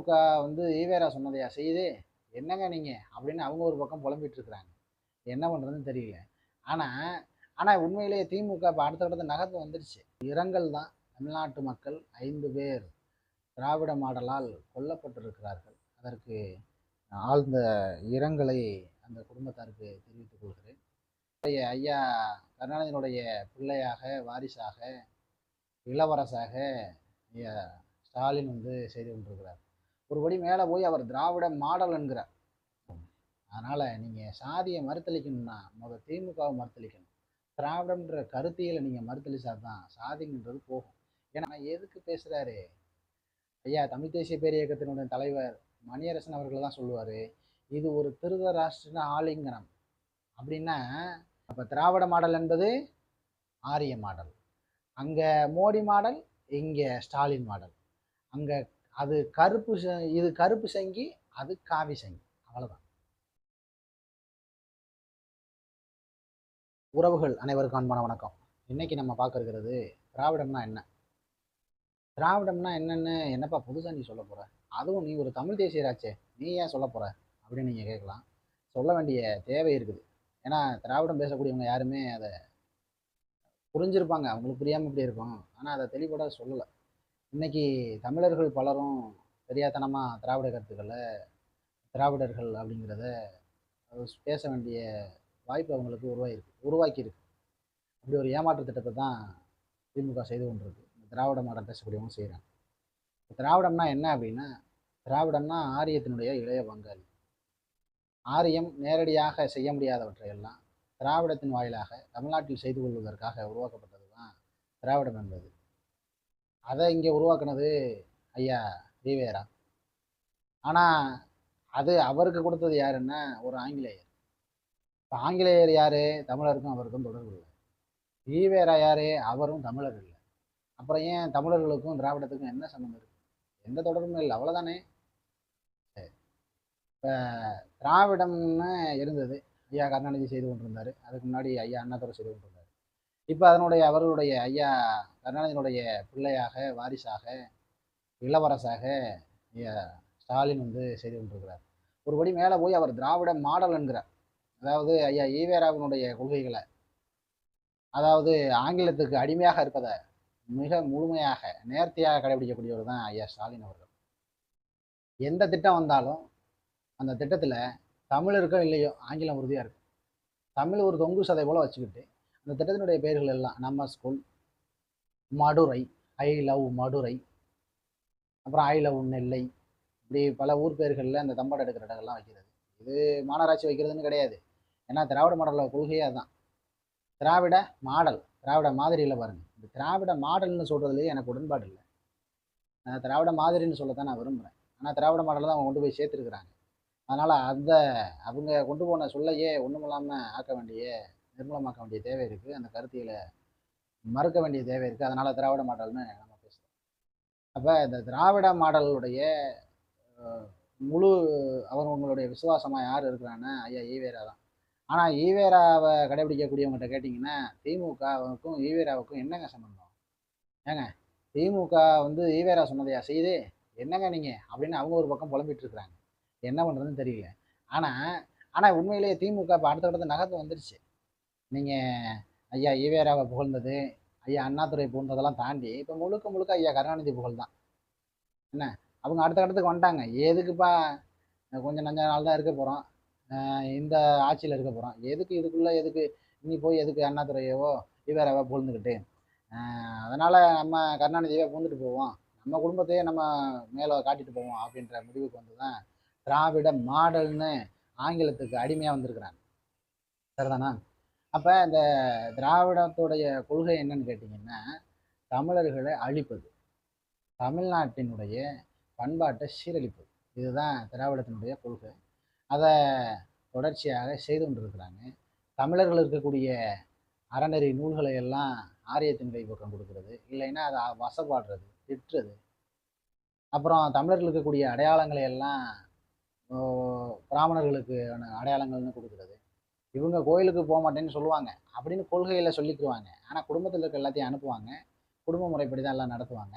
திமுக வந்து ஈவேரா சொன்னதையா செய்யுது, என்னங்க நீங்க அப்படின்னு அவங்க ஒரு பக்கம் புலம்பிட்டு இருக்கிறாங்க. என்ன பண்றதுன்னு தெரியல. ஆனா ஆனா உண்மையிலேயே திமுக இப்ப அடுத்த கட்டத்த நகர்ந்து வந்துருச்சு. இரங்கல் தான். தமிழ்நாட்டு மக்கள் 5 பேர் திராவிட மாடலால் கொல்லப்பட்டிருக்கிறார்கள். அதற்கு ஆழ்ந்த இரங்கலை அந்த குடும்பத்தாருக்கு தெரிவித்துக் கொள்கிறேன். ஐயா கருணாநிதியினுடைய பிள்ளையாக, வாரிசாக, இளவரசாக ஐயா ஸ்டாலின் வந்து செய்து கொண்டிருக்கிறார். ஒருபடி மேலே போய் அவர் திராவிட மாடல் என்கிறார். அதனால நீங்க சாதியை மறுத்தளிக்கணும்னா திமுகவை மறுத்தளிக்கணும். திராவிடம்ன்ற கருத்தியலை நீங்க மறுத்தளிச்சாதான் சாதிங்கன்றது போகும். ஏன்னா எதுக்கு பேசுறாரு ஐயா? தமிழ் தேசிய பேரியக்கத்தினுடைய தலைவர் மணியரசன் அவர்கள் தான் சொல்லுவாரு, இது ஒரு திருதராஷ்டிர ஆலிங்கனம் அப்படின்னா. அப்ப திராவிட மாடல் என்பது ஆரிய மாடல், அங்க மோடி மாடல், இங்க ஸ்டாலின் மாடல். அங்க அது கருப்பு, இது கருப்பு சங்கி, அது காவி சங்கி, அவ்வளவுதான். உறவுகள் அனைவருக்கும் அன்பான வணக்கம். இன்னைக்கு நம்ம பார்க்க இருக்கிறது திராவிடம்னா என்ன. திராவிடம்னா என்னன்னு என்னப்பா புதுசா நீ சொல்ல போற, அதுவும் நீ ஒரு தமிழ் தேசியராச்சே, நீ ஏன் சொல்ல போற அப்படின்னு நீங்க கேட்கலாம். சொல்ல வேண்டிய தேவை இருக்குது. ஏன்னா திராவிடம் பேசக்கூடியவங்க யாருமே அதை புரிஞ்சிருப்பாங்க, அவங்களுக்கு புரியாம இப்படி இருக்கும், ஆனா அதை தெளிவுபட சொல்லலை. இன்னைக்கு தமிழர்கள் பலரும் தெரியாதனமா திராவிட கருத்துக்களை, திராவிடர்கள் அப்படிங்கிறத பேச வேண்டிய வாய்ப்பு அவங்களுக்கு உருவாக்கி இருக்கு. அப்படி ஒரு ஏமாற்று திட்டத்தை தான் திமுக செய்து கொண்டிருக்கு. இந்த திராவிட மாடல் பேசக்கூடியவங்க செய்கிறாங்க. திராவிடம்னா என்ன அப்படின்னா, திராவிடம்னா ஆரியத்தினுடைய இளைய பங்காளி. ஆரியம் நேரடியாக செய்ய முடியாதவற்றை எல்லாம் திராவிடத்தின் வாயிலாக தமிழ்நாட்டில் செய்து கொள்வதற்காக உருவாக்கப்பட்டது தான் திராவிடம் என்பது. அதை இங்கே உருவாக்குனது ஐயா ஈவேரா. ஆனால் அது அவருக்கு கொடுத்தது யாருன்னா ஒரு ஆங்கிலேயர். இப்போ ஆங்கிலேயர் யாரு? தமிழருக்கும் அவருக்கும் தொடர்பு இல்லை. ஈவேரா யாரு? அவரும் தமிழர் இல்லை. அப்புறம் ஏன் தமிழர்களுக்கும் திராவிடத்துக்கும் என்ன சம்மந்தம் இருக்கு? எந்த தொடர்பும் இல்லை, அவ்வளோதானே. இப்போ திராவிடம்னு இருந்தது, ஐயா கருணாநிதி செய்து கொண்டிருந்தார். அதுக்கு முன்னாடி ஐயா அண்ணாதுரை செய்து கொண்டிருந்தார். இப்போ அதனுடைய அவர்களுடைய ஐயா கருணாநிதியினுடைய பிள்ளையாக, வாரிசாக, இளவரசாக ஐயா ஸ்டாலின் வந்து செய்து கொண்டிருக்கிறார். ஒருபடி மேலே போய் அவர் திராவிட மாடல் என்கிறார். அதாவது ஐயா ஈவேராவினுடைய கொள்கைகளை, அதாவது ஆங்கிலத்துக்கு அடிமையாக இருப்பதை மிக முழுமையாக நேர்த்தியாக கடைபிடிக்கக்கூடியவர் தான் ஐயா ஸ்டாலின் அவர்கள். எந்த திட்டம் வந்தாலும் அந்த திட்டத்தில் தமிழ் இருக்கோ இல்லையோ ஆங்கிலம் உறுதியாக இருக்கு. தமிழ் ஒரு தொங்கு சதை போல வச்சுக்கிட்டு அந்த திட்டத்தினுடைய பெயர்கள் எல்லாம் நம்ம school, Madurai, I love Madurai, அப்புறம் ஐ லவ் நெல்லை, இப்படி பல ஊர் பேர்களில் அந்த தம்பாடு எடுக்கிற இடங்கள்லாம் வைக்கிறது. இது மாநகராட்சி வைக்கிறதுன்னு கிடையாது. ஏன்னா திராவிட மாடலோட கொள்கையே அதுதான். திராவிட மாடல், திராவிட மாதிரியில் பாருங்க. இந்த திராவிட மாடல்னு சொல்றதுலேயே எனக்கு உடன்பாடு இல்லை. நான் திராவிட மாதிரின்னு சொல்லத்தான் நான் விரும்புகிறேன். ஆனால் திராவிட மாடலை தான் அவங்க கொண்டு போய் சேர்த்துருக்குறாங்க. அதனால் அந்த அவங்க கொண்டு போன சொல்லையே ஒன்றுமில்லாமல் ஆக்க வேண்டிய, நிர்மூலமாக்க வேண்டிய தேவை இருக்குது. அந்த கருத்தியலை மறுக்க வேண்டிய தேவை இருக்குது. அதனால் திராவிட மாடல்னு நம்ம பேசுகிறோம். அப்போ இந்த திராவிட மாடலுடைய முழு அவங்களுடைய விசுவாசமாக யார் இருக்கிறான்னா ஐயா ஈவேரா தான். ஆனால் ஈவேராவை கடைபிடிக்கக்கூடியவங்ககிட்ட கேட்டிங்கன்னா திமுகவுக்கும் ஈவேராவுக்கும் என்னங்க சம்பந்தம்? ஏங்க திமுக வந்து ஈவேரா சொன்னதையா செய்யுது, என்னங்க நீங்கள் அப்படின்னு அவங்க ஒரு பக்கம் புலம்பிட்டு இருக்கிறாங்க. என்ன பண்ணுறதுன்னு தெரியல. ஆனால் உண்மையிலேயே திமுக இப்போ அடுத்த கட்டத்தை நகர்ந்து வந்துருச்சு. நீங்கள் ஐயா ஈவேராவை புகழ்ந்தது, ஐயா அண்ணாதுரை புகழ்ந்ததெல்லாம் தாண்டி இப்போ முழுக்க முழுக்க ஐயா கருணாநிதி புகழ் தான். என்ன அவங்க அடுத்த கட்டத்துக்கு வந்துட்டாங்க. எதுக்குப்பா கொஞ்சம் நஞ்ச நாள் தான் இருக்க போகிறோம், இந்த ஆட்சியில் இருக்க போகிறோம், எதுக்கு இதுக்குள்ளே, எதுக்கு நீ போய் எதுக்கு அண்ணாதுரையவோ ஈவேராவோ புகழ்ந்துக்கிட்டு, அதனால் நம்ம கருணாநிதியை புகழ்ந்துட்டு போவோம், நம்ம குடும்பத்தையே நம்ம மேலே காட்டிட்டு போவோம் அப்படின்ற முடிவுக்கு வந்து தான் திராவிட மாடல்னு ஆங்கிலத்துக்கு அடிமையாக வந்திருக்கிறாங்க. சரிதானா? அப்போ இந்த திராவிடத்துடைய கொள்கை என்னன்னு கேட்டிங்கன்னா, தமிழர்களை அழிப்பது, தமிழ்நாட்டினுடைய பண்பாட்டை சீரழிப்பது. இதுதான் திராவிடத்தினுடைய கொள்கை. அதை தொடர்ச்சியாக செய்து கொண்டிருக்கிறாங்க. தமிழர்கள் இருக்கக்கூடிய அறநெறி நூல்களை எல்லாம் ஆரியத்தின் கைப்பக்கம் கொடுக்கறது, இல்லைன்னா அதை வசப்பாடுறது, திட்டுறது. அப்புறம் தமிழர்கள் இருக்கக்கூடிய அடையாளங்களை எல்லாம் பிராமணர்களுக்கு அடையாளங்கள்னு கொடுக்குறது. இவங்க கோயிலுக்கு போக மாட்டேன்னு சொல்லுவாங்க அப்படின்னு கொள்கையில் சொல்லிக்குவாங்க. ஆனால் குடும்பத்தில் இருக்க எல்லாத்தையும் அனுப்புவாங்க. குடும்ப முறைப்படி தான் எல்லாம் நடத்துவாங்க.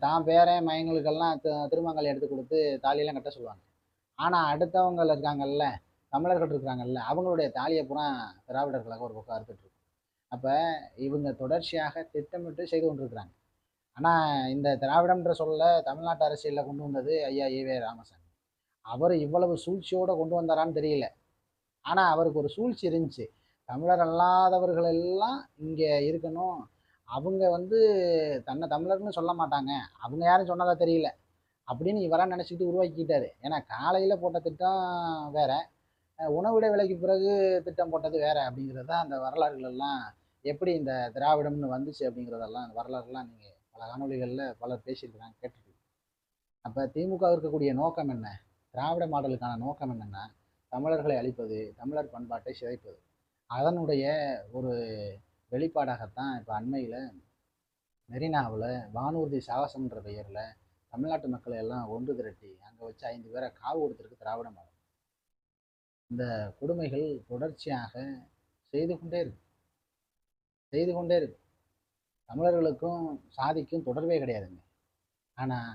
தான் பேரன் மயங்களுக்கெல்லாம் திருமங்கல் எடுத்து கொடுத்து தாலியெல்லாம் கட்ட சொல்லுவாங்க. ஆனால் அடுத்தவங்க இருக்காங்கல்ல, தமிழர்கள் இருக்கிறாங்கல்ல, அவங்களுடைய தாலியை பூரா திராவிடர்களாக ஒரு பக்கம் அறுத்துட்டு இருக்கும். அப்போ இவங்க தொடர்ச்சியாக திட்டமிட்டு செய்து கொண்டிருக்கிறாங்க. ஆனால் இந்த திராவிடம்ன்ற சொல்ல தமிழ்நாட்டு அரசியலில் கொண்டு வந்தது ஐயா ஈவே ராமசாமி. அவர் இவ்வளவு சூழ்ச்சியோடு கொண்டு வந்தாரான்னு தெரியல. ஆனால் அவருக்கு ஒரு சூழ்ச்சி இருந்துச்சு. தமிழர் அல்லாதவர்கள் எல்லாம் இங்கே இருக்கணும். அவங்க தன்னை தமிழர்னு சொல்ல மாட்டாங்க. அவங்க யாரும் சொன்னதா தெரியல அப்படின்னு இவராக நினச்சிக்கிட்டு உருவாக்கிட்டாரு. ஏன்னா காலையில் போட்ட திட்டம் வேற, உணவிட விலைக்கு பிறகு திட்டம் போட்டது வேற அப்படிங்கிறது தான் அந்த வரலாறுகள் எல்லாம். எப்படி இந்த திராவிடம்னு வந்துச்சு அப்படிங்கிறதெல்லாம் அந்த வரலாறுலாம் நீங்கள் பல காணொலிகளில் பலர் பேசியிருக்கிறாங்க, கேட்டிருக்கீங்க. அப்போ திமுக இருக்கக்கூடிய நோக்கம் என்ன? திராவிட மாடலுக்கான நோக்கம் என்னென்னா தமிழர்களை அழிப்பது, தமிழர் பண்பாட்டை சிதைப்பது. அதனுடைய ஒரு வெளிப்பாடாகத்தான் இப்போ அண்மையில் மெரினாவில் வானூர்தி சாகசம்ன்ற பெயரில் தமிழ்நாட்டு மக்களை எல்லாம் ஒன்று திரட்டி அங்கே வச்சு 5 பேரை காவு கொடுத்துருக்கு திராவிட மாடல். இந்த கொடுமைகள் தொடர்ச்சியாக செய்து கொண்டே இருக்கு. தமிழர்களுக்கும் சாதிக்கும் தொடர்பே கிடையாதுங்க. ஆனால்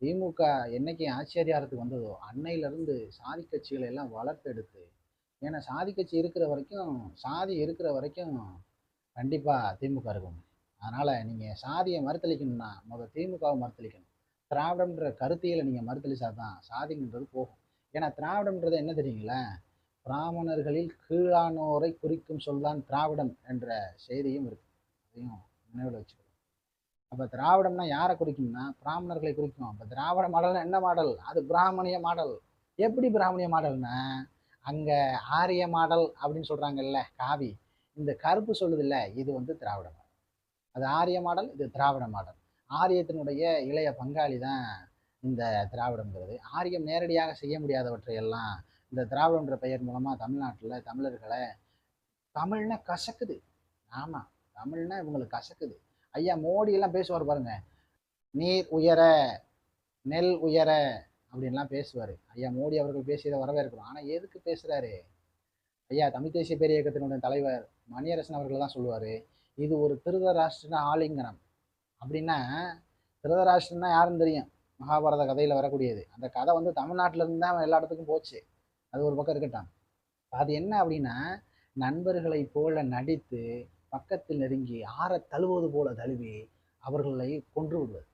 திமுக என்னைக்கு ஆட்சி அதிகாரத்துக்கு வந்ததோ அன்னையிலிருந்து சாதி கட்சிகளை எல்லாம் வளர்த்தெடுத்து, ஏன்னா சாதி கட்சி இருக்கிற வரைக்கும், சாதி இருக்கிற வரைக்கும் கண்டிப்பாக திமுக இருக்கும். அதனால் நீங்கள் சாதியை மறுத்தளிக்கணும்னா முதல் திமுகவை மறுத்தளிக்கணும். திராவிடம்ன்ற கருத்தியலை நீங்கள் மறுத்தளிச்சா தான் சாதிங்கிறது போகும். ஏன்னா திராவிடம்ன்றது என்ன தெரியுங்களா? பிராமணர்களில் கீழானோரை குறிக்கும் சொல்தான் திராவிடம் என்ற செய்தியும் இருக்கு. அதையும் நினைவில் வச்சுக்கணும். அப்போ திராவிடம்னா யாரை குறிக்கும்னா பிராமணர்களை குறிக்கும். அப்போ திராவிட மாடல்னா என்ன மாடல்? அது பிராமணிய மாடல். எப்படி பிராமணிய மாடல்னா அங்கே ஆரிய மாடல் அப்படின்னு சொல்கிறாங்கல்ல, காவி, இந்த கருப்பு சொல்லுது இல்லை, இது திராவிட மாடல். அது ஆரிய மாடல், இது திராவிட மாடல். ஆரியத்தினுடைய இளைய பங்காளி தான் இந்த திராவிடம்ங்கிறது. ஆரியம் நேரடியாக செய்ய முடியாதவற்றை எல்லாம் இந்த திராவிடம்ன்ற பெயர் மூலமாக தமிழ்நாட்டில் தமிழர்களை, தமிழ்னா கசக்குது. ஆமாம், தமிழ்னா இவங்களுக்கு கசக்குது. ஐயா மோடி எல்லாம் பேசுவார் பாருங்க, நீர் உயர நெல் உயர அப்படின்லாம் பேசுவார். ஐயா மோடி அவர்கள் பேசியதை வரவேற்கிறோம். ஆனால் எதுக்கு பேசுகிறாரு? ஐயா தமிழ் தேசிய பேர் இயக்கத்தினுடைய தலைவர் மணியரசன் அவர்கள் தான் சொல்லுவார், இது ஒரு திருதராஷ்டிர ஆலிங்கனம். அப்படின்னா திருதராஷ்டிரன்னா யாருன்னு தெரியும், மகாபாரத கதையில் வரக்கூடியது. அந்த கதை தமிழ்நாட்டில இருந்து தான் எல்லா இடத்துக்கும் போச்சு. அது ஒரு பக்கம் இருக்கட்டும். அது என்ன அப்படின்னா, நண்பர்களை போல நடித்து பக்கத்தில் நெருங்கி ஆற தழுவது போல தழுவி அவர்களை கொன்று விடுவது,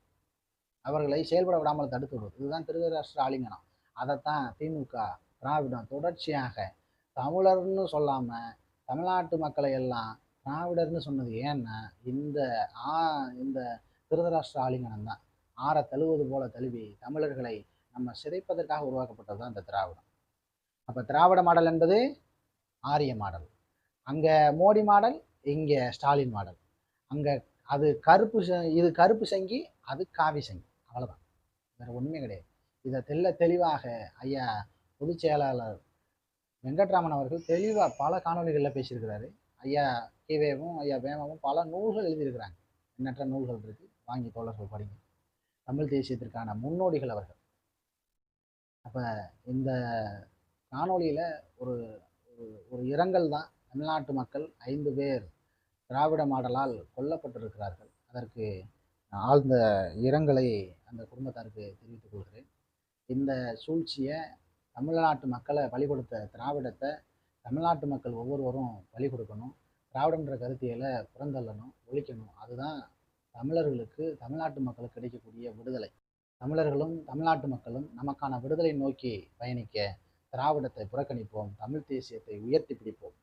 அவர்களை செயல்பட விடாமல் தடுத்து விடுவது, இதுதான் திருதராஷ்டிர ஆலிங்கனம். அதைத்தான் திமுக திராவிடம் தொடர்ச்சியாக தமிழர்னு சொல்லாம தமிழ்நாட்டு மக்களை எல்லாம் திராவிடர்னு சொன்னது. ஏன்னா இந்த திருதராஷ்டிர ஆலிங்கனம் தான் ஆற தழுவது போல தழுவி தமிழர்களை நம்ம சிதைப்பதற்காக உருவாக்கப்பட்டது தான் இந்த திராவிடம். அப்ப திராவிட மாடல் என்பது ஆரிய மாடல், அங்க மோடி மாடல், இங்க ஸ்டாலின் மாடல். அங்க அது கருப்பு, இது கருப்பு சங்கி, அது காவி சங்கி, அவ்வளவுதான், வேற ஒண்ணுமே கிடையாது. இதை தெளிவாக ஐயா பொதுச் செயலாளர் வெங்கட்ராமன் அவர்கள் தெளிவா பல காணொலிகளில் பேசியிருக்கிறாரு. ஐயா கீவேவும் ஐயா வேமாவும் பல நூல்கள் எழுதியிருக்கிறாங்க. எண்ணற்ற நூல்கள் இருக்கு, வாங்கி தோழர்கள் படிங்க. தமிழ் தேசியத்திற்கான முன்னோடிகள் அவர்கள். அப்ப இந்த காணொலியில ஒரு ஒரு இரங்கல் தான். தமிழ்நாட்டு மக்கள் 5 பேர் திராவிட மாடலால் கொல்லப்பட்டிருக்கிறார்கள். அதற்கு ஆழ்ந்த இரங்கலை அந்த குடும்பத்தாருக்கு தெரிவித்துக் கொள்கிறேன். இந்த சூழ்ச்சியை தமிழ்நாட்டு மக்களை பலி கொடுத்த திராவிடத்தை தமிழ்நாட்டு மக்கள் ஒவ்வொருவரும் பலி கொடுக்கணும். திராவிடன்ற கருத்தியலை புறந்தள்ளணும், ஒழிக்கணும். அதுதான் தமிழர்களுக்கு, தமிழ்நாட்டு மக்களுக்கு கிடைக்கக்கூடிய விடுதலை. தமிழர்களும் தமிழ்நாட்டு மக்களும் நமக்கான விடுதலை நோக்கி பயணிக்க திராவிடத்தை புறக்கணிப்போம், தமிழ் தேசியத்தை உயர்த்தி பிடிப்போம்.